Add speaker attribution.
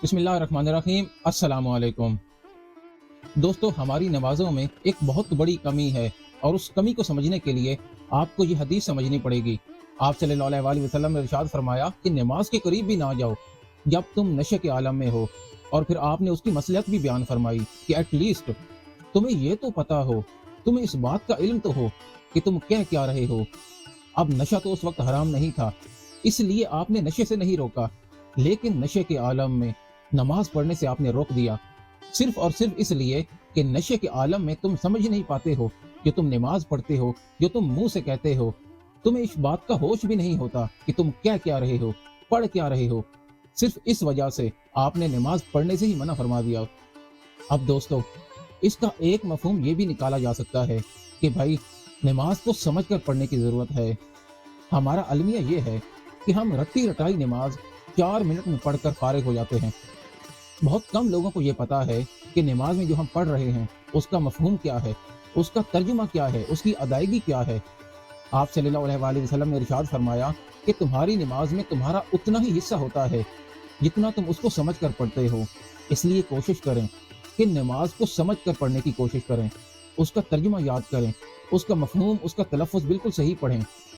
Speaker 1: बिस्मिल्लाहिर्रहमानिर्रहीम। अस्सलाम वालेकुम। दोस्तों, हमारी नमाज़ों में एक बहुत बड़ी कमी है और उस कमी को समझने के लिए आपको ये हदीस समझनी पड़ेगी। आप सल्लल्लाहु अलैहि वसल्लम ने इरशाद फरमाया कि नमाज के करीब भी ना जाओ जब तुम नशे के आलम में हो। और फिर आपने उसकी मसलहत भी बयान फरमाई कि एट लीस्ट तुम्हें ये तो पता हो, तुम्हें इस बात का इल्म तो हो कि तुम कह क्या रहे हो। अब नशा तो उस वक्त हराम नहीं था, इसलिए आपने नशे से नहीं रोका, लेकिन नशे के आलम में नमाज पढ़ने से आपने रोक दिया, सिर्फ और सिर्फ इसलिए कि नशे के आलम में तुम समझ नहीं पाते हो जो तुम नमाज पढ़ते हो, जो तुम मुंह से कहते हो। तुम्हें इस बात का होश भी नहीं होता कि तुम कह क्या रहे हो, पढ़ क्या रहे हो। सिर्फ इस वजह से आपने नमाज पढ़ने से ही मना फरमा दिया। अब दोस्तों, इसका एक मफहूम ये भी निकाला जा सकता है कि भाई नमाज को समझ कर पढ़ने की ज़रूरत है। हमारा अलमिया ये है कि हम रट्टी रटाई नमाज 4 मिनट में पढ़कर फारिग हो जाते हैं। बहुत कम लोगों को ये पता है कि नमाज में जो हम पढ़ रहे हैं उसका मफहूम क्या है, उसका तर्जुमा क्या है, उसकी अदायगी क्या है। आप सल्लल्लाहु अलैहि वसल्लम ने इरशाद फरमाया कि तुम्हारी नमाज में तुम्हारा उतना ही हिस्सा होता है जितना तुम उसको समझ कर पढ़ते हो। इसलिए कोशिश करें कि नमाज को समझ कर पढ़ने की कोशिश करें, उसका तर्जुमा याद करें, उसका मफहूम, उसका तलफ़्फ़ुज़ बिल्कुल सही पढ़ें।